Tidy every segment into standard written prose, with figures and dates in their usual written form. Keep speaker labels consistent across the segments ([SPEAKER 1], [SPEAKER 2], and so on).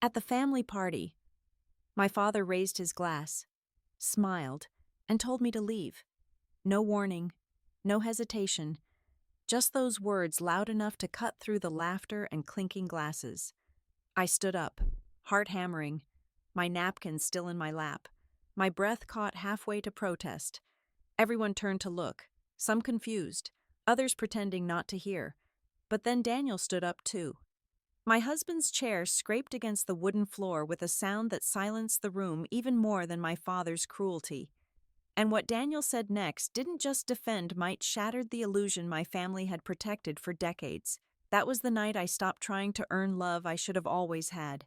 [SPEAKER 1] At the family party, my father raised his glass, smiled, and told me to leave. No warning, no hesitation, just those words loud enough to cut through the laughter and clinking glasses. I stood up, heart hammering, my napkin still in my lap, my breath caught halfway to protest. Everyone turned to look, some confused, others pretending not to hear. But then Daniel stood up too. My husband's chair scraped against the wooden floor with a sound that silenced the room even more than my father's cruelty. And what Daniel said next didn't just defend might shattered the illusion my family had protected for decades. That was the night I stopped trying to earn love I should have always had.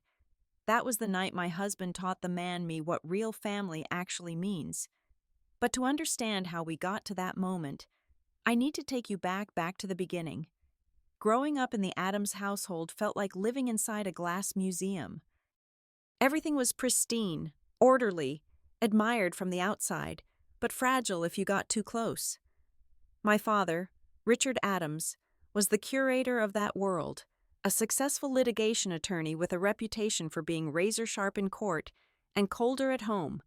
[SPEAKER 1] That was the night my husband taught the man me what real family actually means. But to understand how we got to that moment, I need to take you back to the beginning. Growing up in the Adams household felt like living inside a glass museum. Everything was pristine, orderly, admired from the outside, but fragile if you got too close. My father, Richard Adams, was the curator of that world, a successful litigation attorney with a reputation for being razor-sharp in court and colder at home.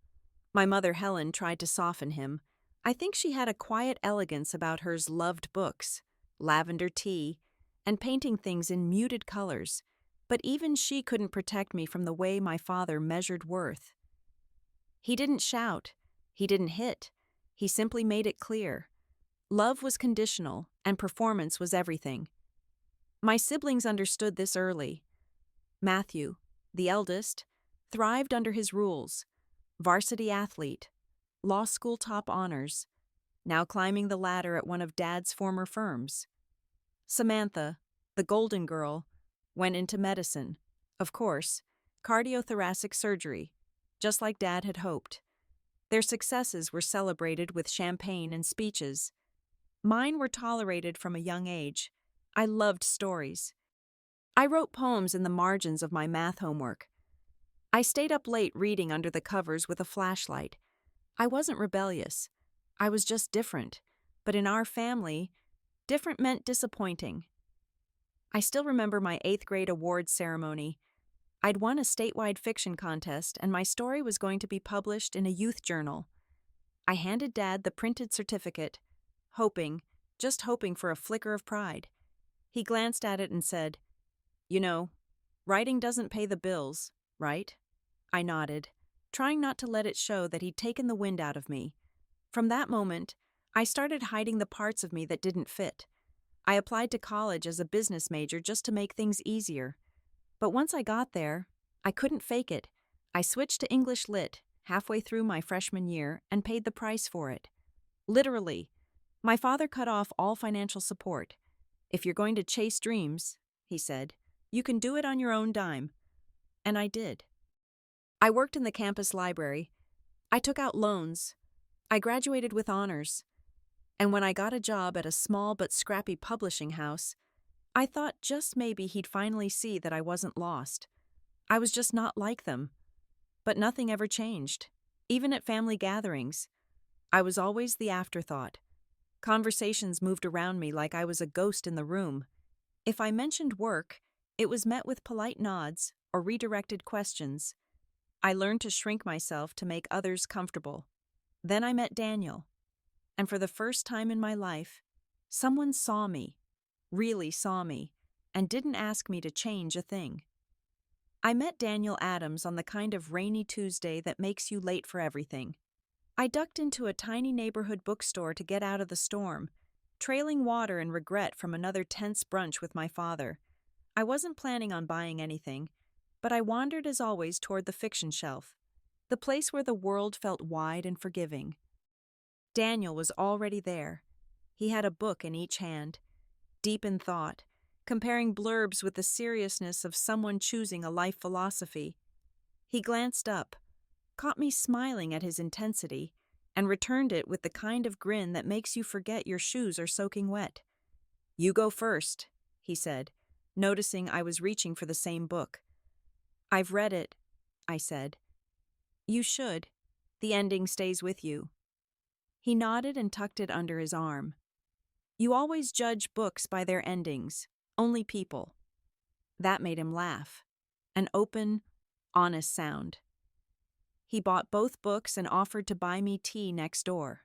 [SPEAKER 1] My mother Helen tried to soften him. I think she had a quiet elegance about hers loved books, lavender tea, and painting things in muted colors, but even she couldn't protect me from the way my father measured worth. He didn't shout, he didn't hit, he simply made it clear. Love was conditional, and performance was everything. My siblings understood this early. Matthew, the eldest, thrived under his rules. Varsity athlete, law school top honors, now climbing the ladder at one of Dad's former firms. Samantha, the golden girl, went into medicine. Of course, cardiothoracic surgery, just like Dad had hoped. Their successes were celebrated with champagne and speeches. Mine were tolerated from a young age. I loved stories. I wrote poems in the margins of my math homework. I stayed up late reading under the covers with a flashlight. I wasn't rebellious. I was just different. But in our family, different meant disappointing. I still remember my 8th grade awards ceremony. I'd won a statewide fiction contest, and my story was going to be published in a youth journal. I handed Dad the printed certificate, just hoping for a flicker of pride. He glanced at it and said, "You know, writing doesn't pay the bills, right?" I nodded, trying not to let it show that he'd taken the wind out of me. From that moment, I started hiding the parts of me that didn't fit. I applied to college as a business major just to make things easier. But once I got there, I couldn't fake it. I switched to English Lit halfway through my freshman year and paid the price for it. Literally, my father cut off all financial support. "If you're going to chase dreams," he said, "you can do it on your own dime." And I did. I worked in the campus library. I took out loans. I graduated with honors. And when I got a job at a small but scrappy publishing house, I thought just maybe he'd finally see that I wasn't lost. I was just not like them. But nothing ever changed. Even at family gatherings, I was always the afterthought. Conversations moved around me like I was a ghost in the room. If I mentioned work, it was met with polite nods or redirected questions. I learned to shrink myself to make others comfortable. Then I met Daniel. And for the first time in my life, someone saw me, really saw me, and didn't ask me to change a thing. I met Daniel Adams on the kind of rainy Tuesday that makes you late for everything. I ducked into a tiny neighborhood bookstore to get out of the storm, trailing water and regret from another tense brunch with my father. I wasn't planning on buying anything, but I wandered as always toward the fiction shelf, the place where the world felt wide and forgiving. Daniel was already there. He had a book in each hand, deep in thought, comparing blurbs with the seriousness of someone choosing a life philosophy. He glanced up, caught me smiling at his intensity, and returned it with the kind of grin that makes you forget your shoes are soaking wet. "You go first," he said, noticing I was reaching for the same book. "I've read it," I said. "You should. The ending stays with you." He nodded and tucked it under his arm. "You always judge books by their endings, only people." That made him laugh. An open, honest sound. He bought both books and offered to buy me tea next door.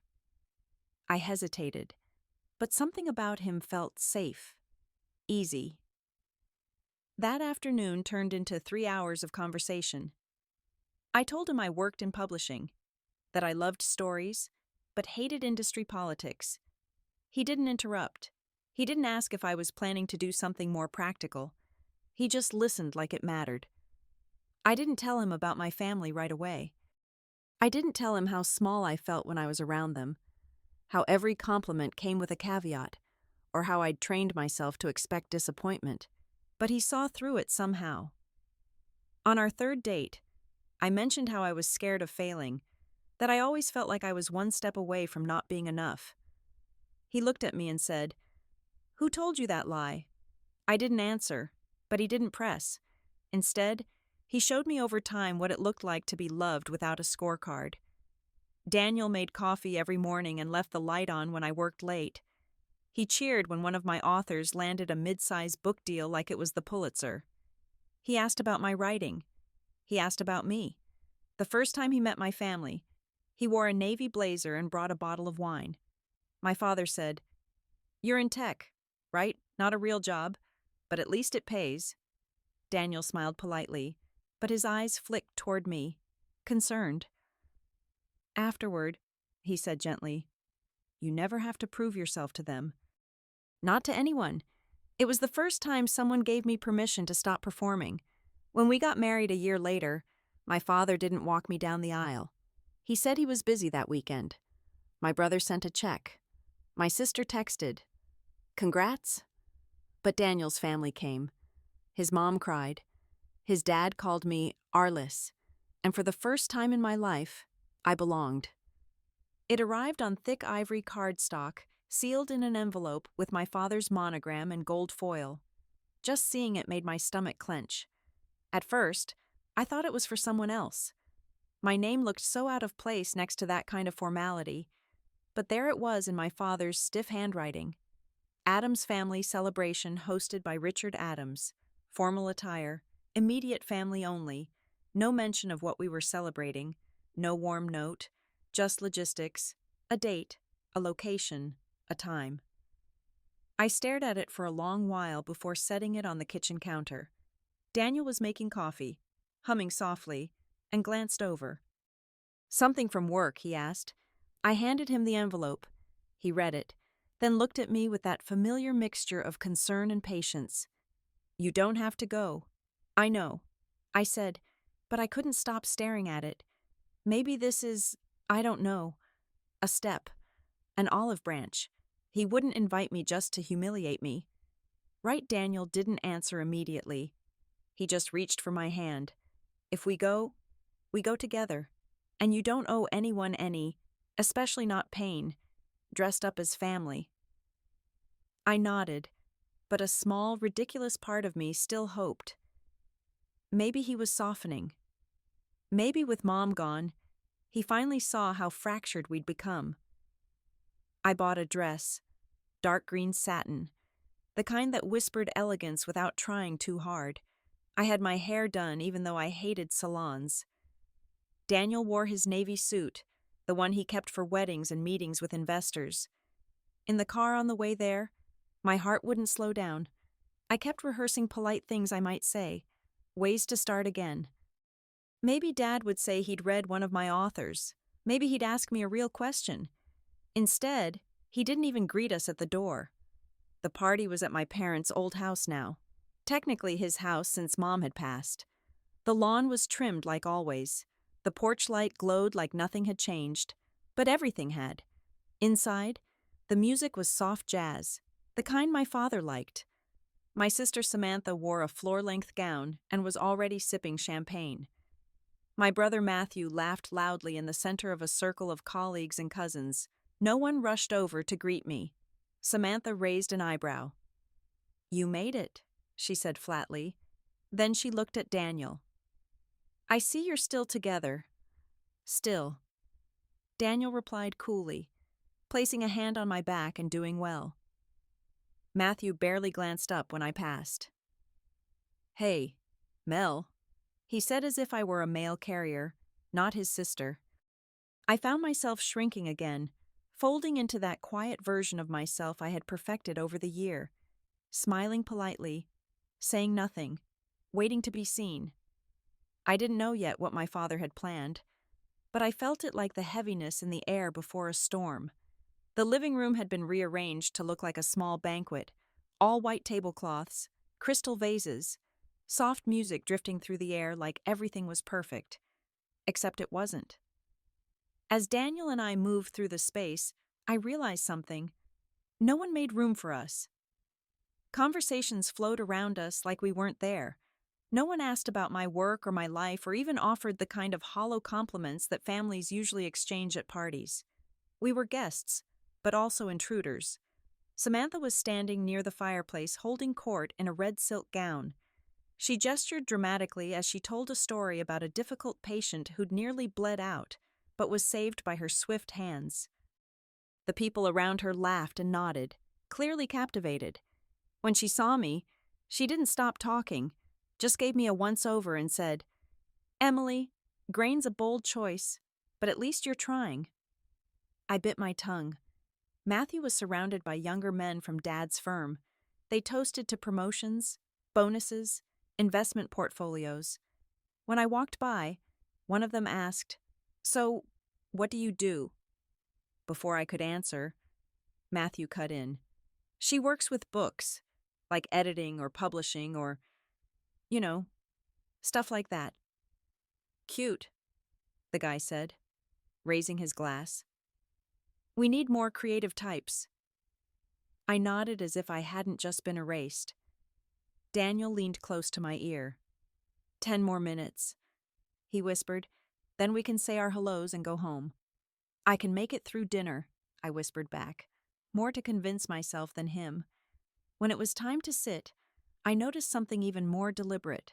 [SPEAKER 1] I hesitated, but something about him felt safe, easy. That afternoon turned into 3 hours of conversation. I told him I worked in publishing, that I loved stories, but hated industry politics. He didn't interrupt. He didn't ask if I was planning to do something more practical. He just listened like it mattered. I didn't tell him about my family right away. I didn't tell him how small I felt when I was around them, how every compliment came with a caveat, or how I'd trained myself to expect disappointment. But he saw through it somehow. On our third date, I mentioned how I was scared of failing, that I always felt like I was one step away from not being enough. He looked at me and said, "Who told you that lie?" I didn't answer, but he didn't press. Instead, he showed me over time what it looked like to be loved without a scorecard. Daniel made coffee every morning and left the light on when I worked late. He cheered when one of my authors landed a mid-sized book deal like it was the Pulitzer. He asked about my writing. He asked about me. The first time he met my family, he wore a navy blazer and brought a bottle of wine. My father said, "You're in tech, right? Not a real job, but at least it pays." Daniel smiled politely, but his eyes flicked toward me, concerned. "Afterward," he said gently, "you never have to prove yourself to them. Not to anyone. It was the first time someone gave me permission to stop performing. When we got married a year later, my father didn't walk me down the aisle. He said he was busy that weekend. My brother sent a check. My sister texted, "Congrats." But Daniel's family came. His mom cried. His dad called me Arliss, and for the first time in my life, I belonged. It arrived on thick ivory cardstock, sealed in an envelope with my father's monogram and gold foil. Just seeing it made my stomach clench. At first, I thought it was for someone else. My name looked so out of place next to that kind of formality, but there it was in my father's stiff handwriting. Adams Family Celebration hosted by Richard Adams. Formal attire, immediate family only, no mention of what we were celebrating, no warm note, just logistics, a date, a location, a time. I stared at it for a long while before setting it on the kitchen counter. Daniel was making coffee, humming softly, and glanced over. "Something from work?" he asked. I handed him the envelope. He read it, then looked at me with that familiar mixture of concern and patience. "You don't have to go." "I know," I said, but I couldn't stop staring at it. Maybe this is, I don't know, a step, an olive branch. He wouldn't invite me just to humiliate me. Right, Daniel didn't answer immediately. He just reached for my hand. "If we go together. And you don't owe anyone any, especially not pain, dressed up as family." I nodded, but a small, ridiculous part of me still hoped. Maybe he was softening. Maybe with Mom gone, he finally saw how fractured we'd become. I bought a dress, dark green satin, the kind that whispered elegance without trying too hard. I had my hair done even though I hated salons. Daniel wore his navy suit, the one he kept for weddings and meetings with investors. In the car on the way there, my heart wouldn't slow down. I kept rehearsing polite things I might say, ways to start again. Maybe Dad would say he'd read one of my authors. Maybe he'd ask me a real question. Instead, he didn't even greet us at the door. The party was at my parents' old house now. Technically his house since Mom had passed. The lawn was trimmed like always. The porch light glowed like nothing had changed, but everything had. Inside, the music was soft jazz, the kind my father liked. My sister Samantha wore a floor-length gown and was already sipping champagne. My brother Matthew laughed loudly in the center of a circle of colleagues and cousins. No one rushed over to greet me. Samantha raised an eyebrow. "You made it," she said flatly. Then she looked at Daniel. "I see you're still together." "Still." Daniel replied coolly, placing a hand on my back and doing well. Matthew barely glanced up when I passed. "Hey, Mel." he said as if I were a mail carrier, not his sister. I found myself shrinking again, folding into that quiet version of myself I had perfected over the year, smiling politely, saying nothing, waiting to be seen. I didn't know yet what my father had planned, but I felt it like the heaviness in the air before a storm. The living room had been rearranged to look like a small banquet, all white tablecloths, crystal vases, soft music drifting through the air like everything was perfect, except it wasn't. As Daniel and I moved through the space, I realized something. No one made room for us. Conversations flowed around us like we weren't there. No one asked about my work or my life or even offered the kind of hollow compliments that families usually exchange at parties. We were guests, but also intruders. Samantha was standing near the fireplace holding court in a red silk gown. She gestured dramatically as she told a story about a difficult patient who'd nearly bled out, but was saved by her swift hands. The people around her laughed and nodded, clearly captivated. When she saw me, she didn't stop talking, just gave me a once-over and said, "Emily, grain's a bold choice, but at least you're trying." I bit my tongue. Matthew was surrounded by younger men from Dad's firm. They toasted to promotions, bonuses, investment portfolios. When I walked by, one of them asked, "So, what do you do?" Before I could answer, Matthew cut in. "She works with books, like editing or publishing or, you know, stuff like that." "Cute," the guy said, raising his glass. "We need more creative types." I nodded as if I hadn't just been erased. Daniel leaned close to my ear. 10 more minutes," he whispered. "Then we can say our hellos and go home." "I can make it through dinner," I whispered back, more to convince myself than him. When it was time to sit, I noticed something even more deliberate.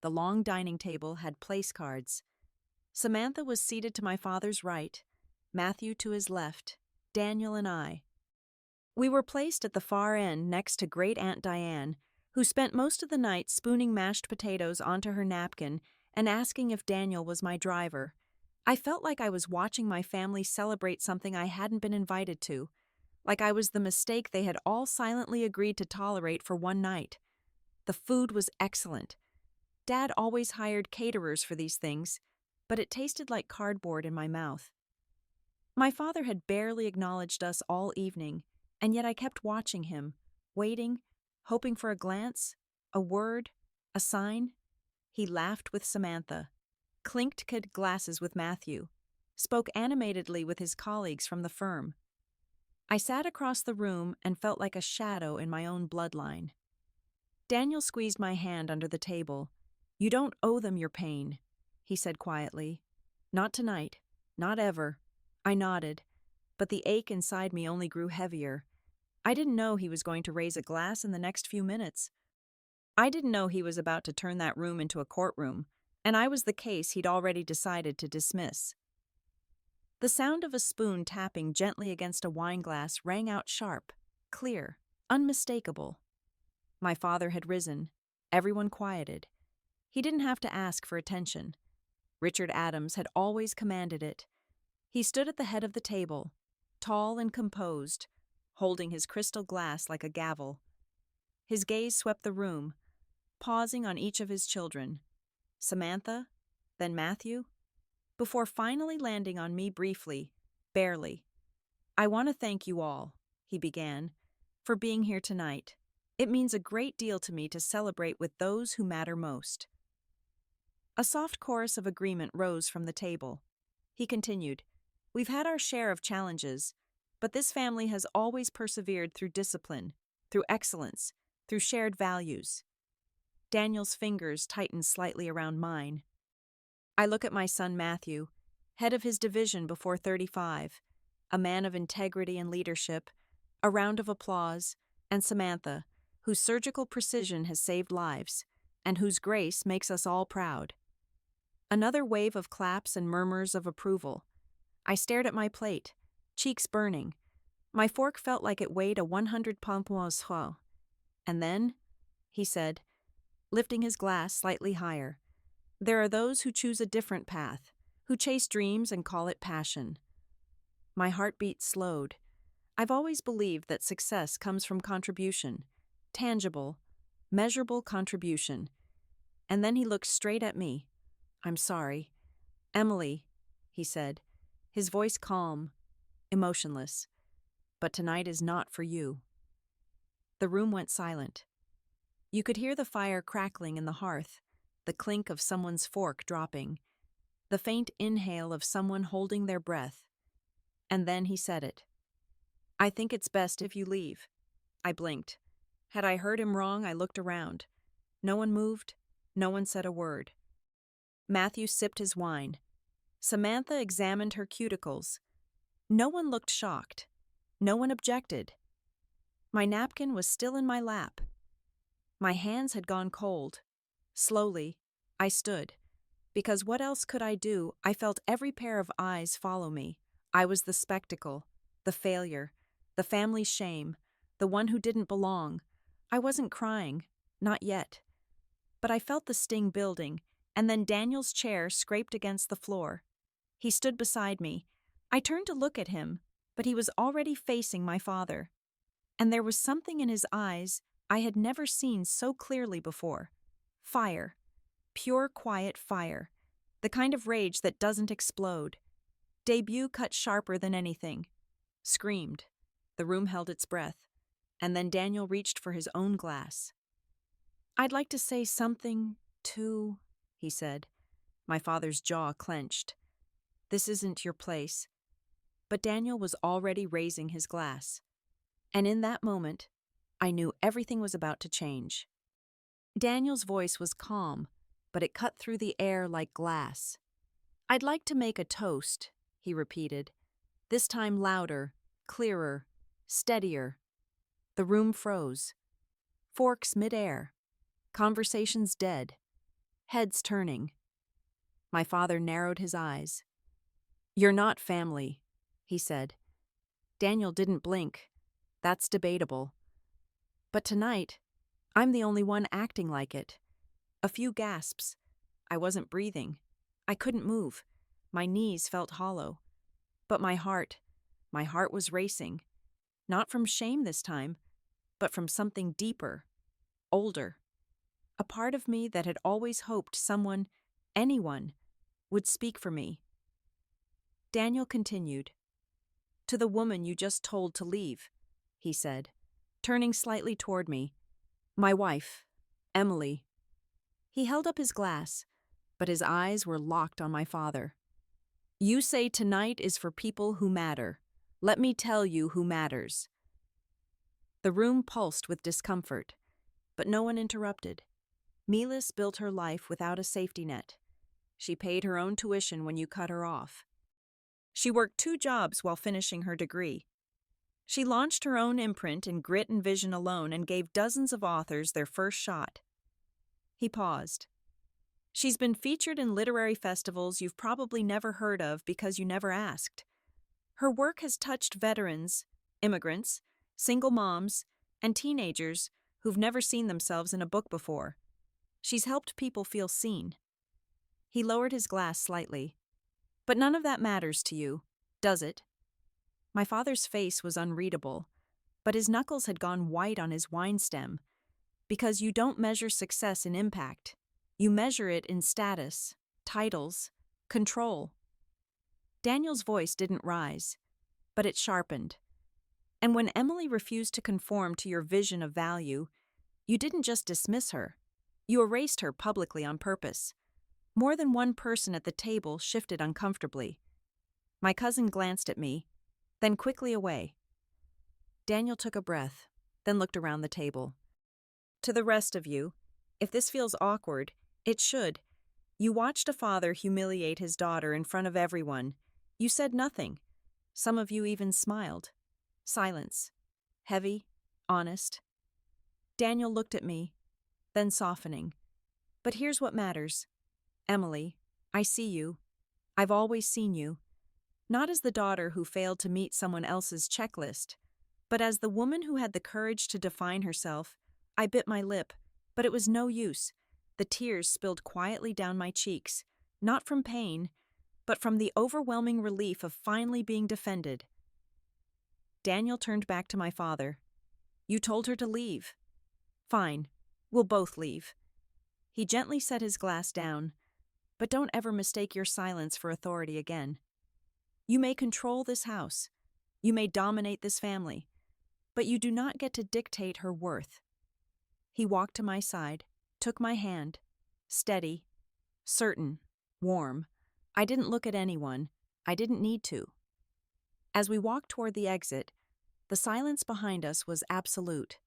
[SPEAKER 1] The long dining table had place cards. Samantha was seated to my father's right, Matthew to his left, Daniel and I. We were placed at the far end next to Great Aunt Diane, who spent most of the night spooning mashed potatoes onto her napkin and asking if Daniel was my driver. I felt like I was watching my family celebrate something I hadn't been invited to, like I was the mistake they had all silently agreed to tolerate for one night. The food was excellent. Dad always hired caterers for these things, but it tasted like cardboard in my mouth. My father had barely acknowledged us all evening, and yet I kept watching him, waiting, hoping for a glance, a word, a sign. He laughed with Samantha, clinked kid glasses with Matthew, spoke animatedly with his colleagues from the firm. I sat across the room and felt like a shadow in my own bloodline. Daniel squeezed my hand under the table. "You don't owe them your pain," he said quietly. "Not tonight, not ever." I nodded, but the ache inside me only grew heavier. I didn't know he was going to raise a glass in the next few minutes. I didn't know he was about to turn that room into a courtroom, and I was the case he'd already decided to dismiss. The sound of a spoon tapping gently against a wineglass rang out sharp, clear, unmistakable. My father had risen. Everyone quieted. He didn't have to ask for attention. Richard Adams had always commanded it. He stood at the head of the table, tall and composed, holding his crystal glass like a gavel. His gaze swept the room, pausing on each of his children, Samantha, then Matthew, before finally landing on me briefly, barely. "I want to thank you all," he began, "for being here tonight. It means a great deal to me to celebrate with those who matter most." A soft chorus of agreement rose from the table. He continued, "We've had our share of challenges, but this family has always persevered through discipline, through excellence, through shared values." Daniel's fingers tightened slightly around mine. I look at my son Matthew, head of his division before 35, a man of integrity and leadership, a round of applause, and Samantha, whose surgical precision has saved lives, and whose grace makes us all proud. Another wave of claps and murmurs of approval. I stared at my plate, cheeks burning. My fork felt like it weighed a 100-pound And then, he said, lifting his glass slightly higher, There are those who choose a different path, who chase dreams and call it passion. My heartbeat slowed. I've always believed that success comes from contribution, tangible, measurable contribution. And then he looked straight at me. "I'm sorry. Emily," he said, his voice calm, emotionless. "But tonight is not for you." The room went silent. You could hear the fire crackling in the hearth, the clink of someone's fork dropping, the faint inhale of someone holding their breath. And then he said it. "I think it's best if you leave." I blinked. Had I heard him wrong? I looked around. No one moved. No one said a word. Matthew sipped his wine. Samantha examined her cuticles. No one looked shocked. No one objected. My napkin was still in my lap. My hands had gone cold. Slowly, I stood. Because what else could I do? I felt every pair of eyes follow me. I was the spectacle, the failure, the family's shame, the one who didn't belong. I wasn't crying, not yet. But I felt the sting building, and then Daniel's chair scraped against the floor. He stood beside me. I turned to look at him, but he was already facing my father. And there was something in his eyes I had never seen so clearly before. Fire. Pure, quiet fire. The kind of rage that doesn't explode. Debut cut sharper than anything. Screamed. The room held its breath. And then Daniel reached for his own glass. "I'd like to say something, too," he said. My father's jaw clenched. "This isn't your place." But Daniel was already raising his glass. And in that moment, I knew everything was about to change. Daniel's voice was calm, but it cut through the air like glass. "I'd like to make a toast," he repeated, this time louder, clearer, steadier. The room froze. Forks midair. Conversations dead. Heads turning. My father narrowed his eyes. "You're not family," he said. Daniel didn't blink. That's debatable. But tonight, I'm the only one acting like it. A few gasps. I wasn't breathing. I couldn't move. My knees felt hollow. But my heart was racing. Not from shame this time, but from something deeper, older. A part of me that had always hoped someone, anyone, would speak for me. Daniel continued. "To the woman you just told to leave," he said, turning slightly toward me. "My wife, Emily." He held up his glass, but his eyes were locked on my father. "You say tonight is for people who matter. Let me tell you who matters." The room pulsed with discomfort, but no one interrupted. Milas built her life without a safety net. She paid her own tuition when you cut her off. She worked 2 jobs while finishing her degree. She launched her own imprint in grit and vision alone and gave dozens of authors their first shot. He paused. She's been featured in literary festivals you've probably never heard of because you never asked. Her work has touched veterans, immigrants, single moms, and teenagers who've never seen themselves in a book before. She's helped people feel seen. He lowered his glass slightly. "But none of that matters to you, does it?" My father's face was unreadable, but his knuckles had gone white on his wine stem. Because you don't measure success in impact. You measure it in status, titles, control. Daniel's voice didn't rise, but it sharpened. And when Emily refused to conform to your vision of value, you didn't just dismiss her. You erased her publicly on purpose. More than one person at the table shifted uncomfortably. My cousin glanced at me, then quickly away. Daniel took a breath, then looked around the table. "To the rest of you, if this feels awkward, it should. You watched a father humiliate his daughter in front of everyone. You said nothing. Some of you even smiled. Silence. Heavy, honest. Daniel looked at me, then softening. But here's what matters. Emily, I see you. I've always seen you. Not as the daughter who failed to meet someone else's checklist, but as the woman who had the courage to define herself. I bit my lip, but it was no use. The tears spilled quietly down my cheeks, not from pain, but from the overwhelming relief of finally being defended. Daniel turned back to my father. "You told her to leave." "Fine. We'll both leave." He gently set his glass down. "But don't ever mistake your silence for authority again. You may control this house. You may dominate this family. But you do not get to dictate her worth." He walked to my side, took my hand, steady, certain, warm. I didn't look at anyone. I didn't need to. As we walked toward the exit, the silence behind us was absolute.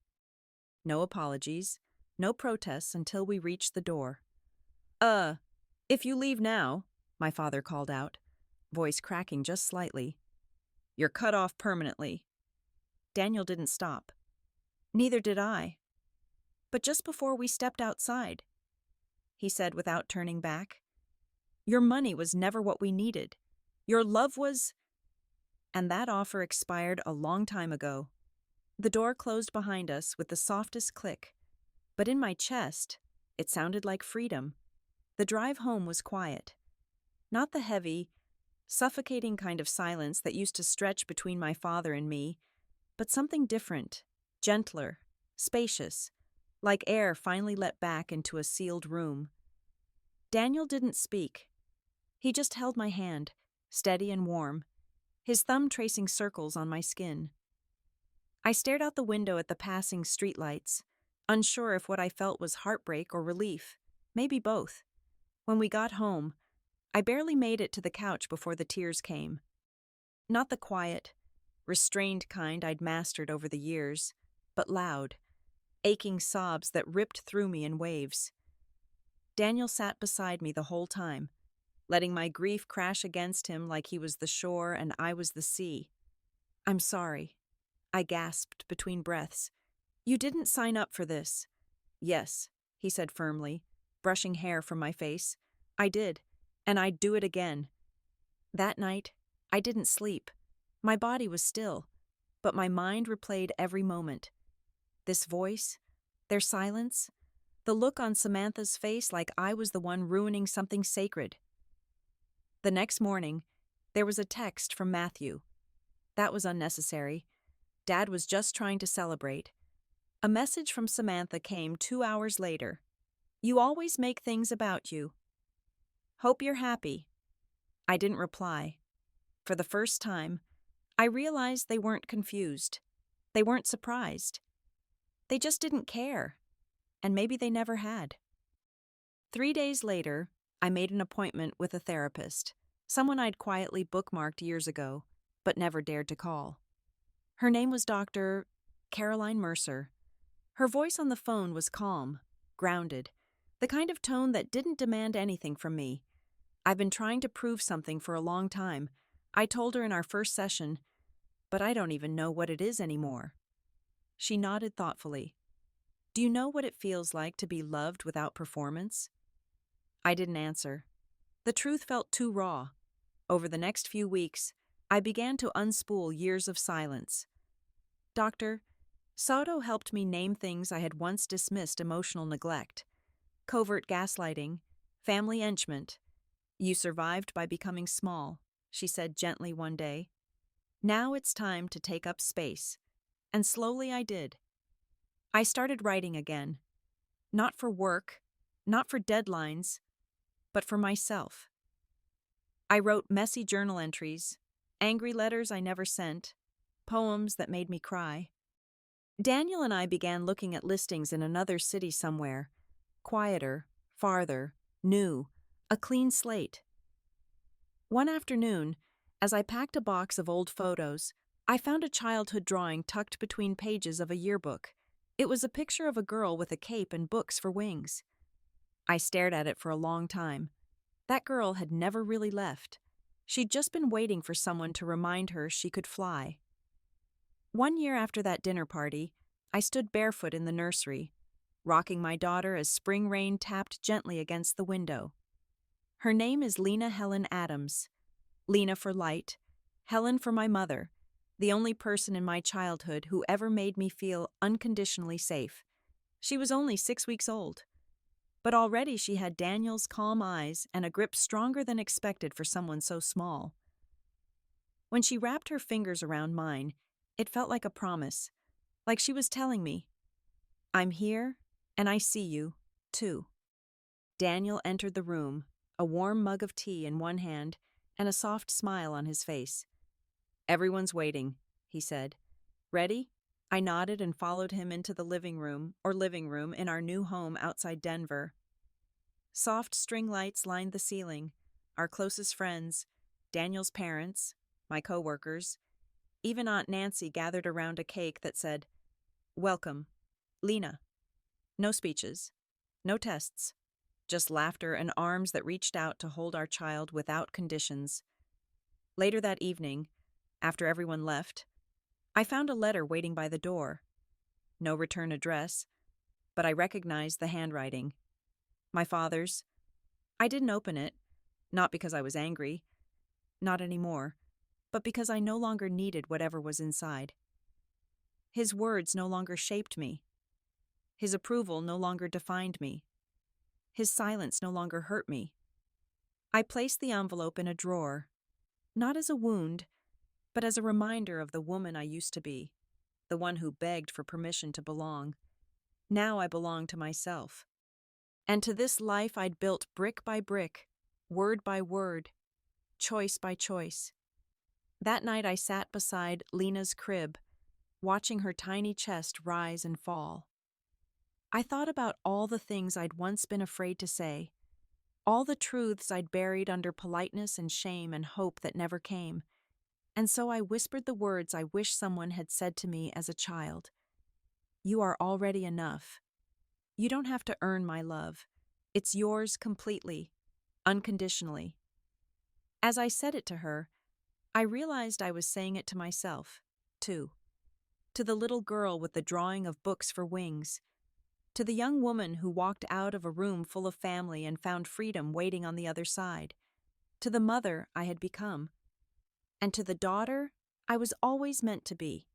[SPEAKER 1] No apologies, no protests until we reached the door. If you leave now," my father called out, voice cracking just slightly, "you're cut off permanently." Daniel didn't stop. Neither did I. But just before we stepped outside, he said without turning back, "Your money was never what we needed. Your love was—" And that offer expired a long time ago. The door closed behind us with the softest click, but in my chest, it sounded like freedom. The drive home was quiet. Not the heavy, suffocating kind of silence that used to stretch between my father and me, but something different, gentler, spacious, like air finally let back into a sealed room. Daniel didn't speak. He just held my hand, steady and warm, his thumb tracing circles on my skin. I stared out the window at the passing streetlights, unsure if what I felt was heartbreak or relief, maybe both. When we got home, I barely made it to the couch before the tears came. Not the quiet, restrained kind I'd mastered over the years, but loud, aching sobs that ripped through me in waves. Daniel sat beside me the whole time, letting my grief crash against him like he was the shore and I was the sea. "I'm sorry," I gasped between breaths. "You didn't sign up for this." "Yes," he said firmly, brushing hair from my face. "I did, and I'd do it again." That night, I didn't sleep. My body was still, but my mind replayed every moment. This voice, their silence, the look on Samantha's face like I was the one ruining something sacred. The next morning, there was a text from Matthew. That was unnecessary. Dad was just trying to celebrate. A message from Samantha came 2 hours later. "You always make things about you. Hope you're happy." I didn't reply. For the first time, I realized they weren't confused. They weren't surprised. They just didn't care. And maybe they never had. 3 days later, I made an appointment with a therapist, someone I'd quietly bookmarked years ago, but never dared to call. Her name was Dr. Caroline Mercer. Her voice on the phone was calm, grounded, the kind of tone that didn't demand anything from me. "I've been trying to prove something for a long time," I told her in our first session, "but I don't even know what it is anymore." She nodded thoughtfully. "Do you know what it feels like to be loved without performance?" I didn't answer. The truth felt too raw. Over the next few weeks, I began to unspool years of silence. "Doctor, Soto helped me name things I had once dismissed emotional neglect. Covert gaslighting, family enchantment. You survived by becoming small," she said gently one day. "Now it's time to take up space." And slowly I did. I started writing again. Not for work, not for deadlines, but for myself. I wrote messy journal entries, angry letters I never sent, poems that made me cry. Daniel and I began looking at listings in another city somewhere. Quieter, farther, new, a clean slate. One afternoon, as I packed a box of old photos, I found a childhood drawing tucked between pages of a yearbook. It was a picture of a girl with a cape and books for wings. I stared at it for a long time. That girl had never really left. She'd just been waiting for someone to remind her she could fly. 1 year after that dinner party, I stood barefoot in the nursery, rocking my daughter as spring rain tapped gently against the window. Her name is Lena Helen Adams. Lena for light, Helen for my mother, the only person in my childhood who ever made me feel unconditionally safe. She was only 6 weeks old. But already she had Daniel's calm eyes and a grip stronger than expected for someone so small. When she wrapped her fingers around mine, it felt like a promise, like she was telling me, I'm here, and I see you, too. Daniel entered the room, a warm mug of tea in one hand and a soft smile on his face. Everyone's waiting, he said. Ready? I nodded and followed him into the living room in our new home outside Denver. Soft string lights lined the ceiling, our closest friends, Daniel's parents, my coworkers, even Aunt Nancy gathered around a cake that said, Welcome, Lena. No speeches, no tests, just laughter and arms that reached out to hold our child without conditions. Later that evening, after everyone left, I found a letter waiting by the door. No return address, but I recognized the handwriting. My father's. I didn't open it, not because I was angry, not anymore, but because I no longer needed whatever was inside. His words no longer shaped me. His approval no longer defined me. His silence no longer hurt me. I placed the envelope in a drawer, not as a wound, but as a reminder of the woman I used to be, the one who begged for permission to belong. Now I belonged to myself, and to this life I'd built brick by brick, word by word, choice by choice. That night I sat beside Lena's crib, watching her tiny chest rise and fall. I thought about all the things I'd once been afraid to say, all the truths I'd buried under politeness and shame and hope that never came. And so I whispered the words I wish someone had said to me as a child. You are already enough. You don't have to earn my love. It's yours completely, unconditionally. As I said it to her, I realized I was saying it to myself, too. To the little girl with the drawing of books for wings. To the young woman who walked out of a room full of family and found freedom waiting on the other side. To the mother I had become. And to the daughter I was always meant to be.